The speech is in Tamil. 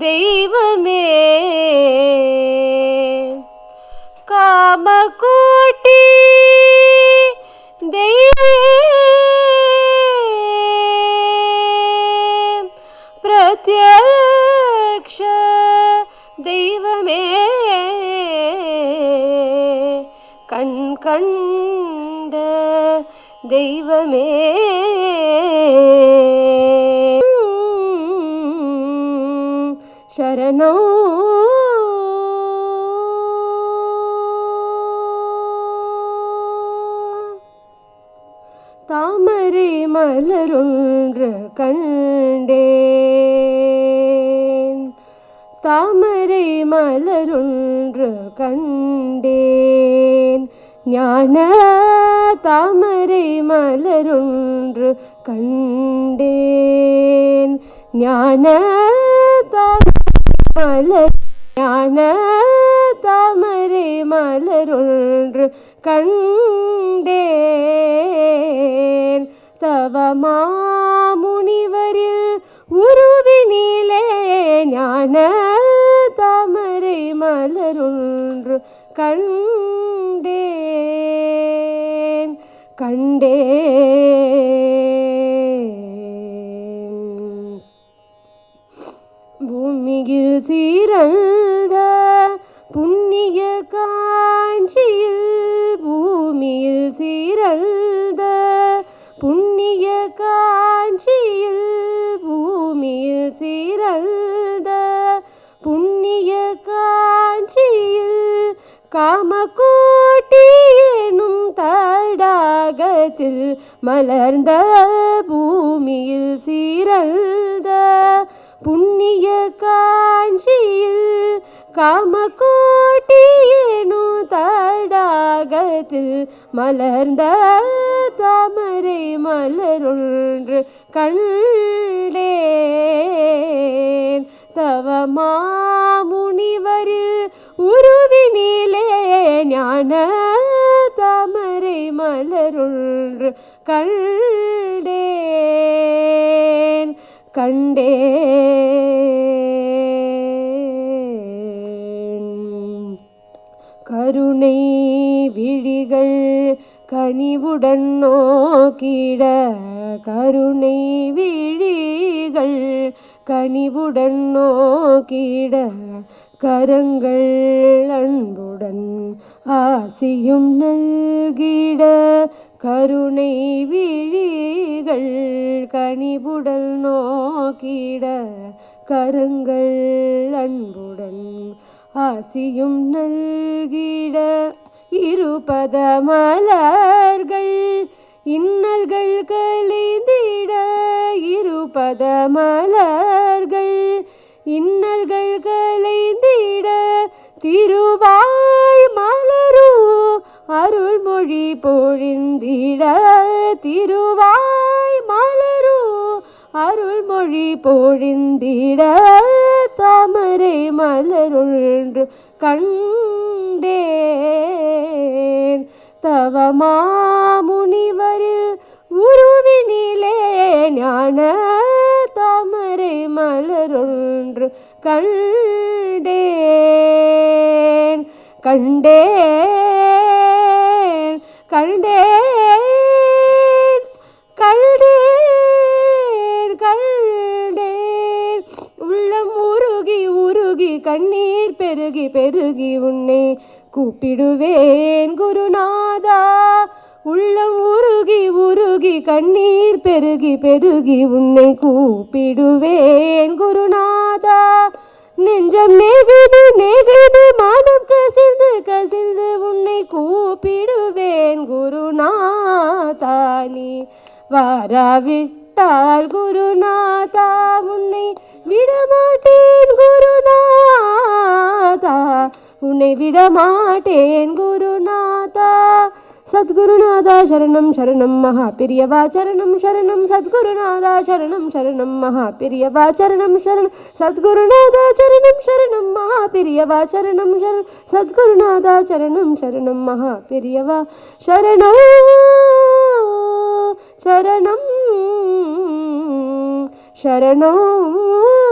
தெய்வமே காமகோட்டி பிரத்யக்ஷ தெய்வமே கண் கண்ட தெய்வமே சரணம் தாமரை மலரொன்று கண்டேன், தாமரை மலரொன்று கண்டேன், ஞான தாமரை மலரொன்று கண்டேன், ஞான மலர் ஞான தாமரை மலரொன்று கண்டேன், தவமாமுனிவரில் உருவினிலே ஞான தாமரை மலரொன்று கண்டேன் கண்டேன். பூமியில் சீரந்த புண்ணிய காஞ்சியில், பூமியில் சீரந்த புண்ணிய காஞ்சியில், பூமியில் சீரந்த புண்ணிய காஞ்சியில், காமகோட்டி எனும் தடாகத்தில் மலர்ந்த பூமியில் சீரந்த புண்ணிய காஞ்சியில், காமகோட்டி எனும் தடாகத்தில் மலர்ந்த தாமரை மலரொன்று கண்டேன், தவமாமுனிவரில் உருவினிலே ஞான தாமரை மலரொன்று கண்டேன் கண்டேன். கருணை விழிகள் கனிவுடன் நோக்கிட, கருணை விழிகள் கனிவுடன் நோக்கிட, கரங்கள் அன்புடன் ஆசியும் நல்கிட, கருணை விழிகள் கனிவுடன் நோக்கிட, கரங்கள் அன்புடன் ஆசியும் நல்கிட, இருபத மலர்கள் இன்னல்கள் கலைந்திட, இருபத மலர்கள் இன்னல்கள் கலைந்திட, திருவாய் மலரோ அருள்மொழி பொழிந்திட, திருவாய் மலரோ அருள்மொழி பொழிந்திட, தாமரை மலரொன்று கண்டேன், தவமாமுனிவரில் உருவினிலே ஞான தாமரை மலரொன்று கண்டேன் கண்டேன் கண்டேன் கண்டேன் கண்டேன். உள்ளம் உருகி உருகி கண்ணீர் பெருகி பெருகி உன்னை கூப்பிடுவேன் குருநாதா, உள்ளம் உருகி உருகி கண்ணீர் பெருகி பெருகி உன்னை கூப்பிடுவேன் குருநாதா, நெஞ்சம் நெகிது நெகிது மனம் கசிந்து கசிந்து உன்னை கூப்பிடுவேன் குருநாதா, நீ வாராவிட்டால் குருநாதா உன்னை விடமாட்டேன் குருநாதா, உன்னை விடமாட்டேன் குருநாதா. சத்குருநாதா சரணம் சரணம் மகாபிரியவா சரணம் சரணம், சத்குருநாதா சரணம் சரணம் மகாபிரியவா சரணம் சரணம், சத்குருநாதா சரணம் சரணம் மகாபிரியவா சரணம் சரணம், சத்குருநாதா சரணம் சரணம் மகாபிரியவா சரணம் சரணம் சரணம்.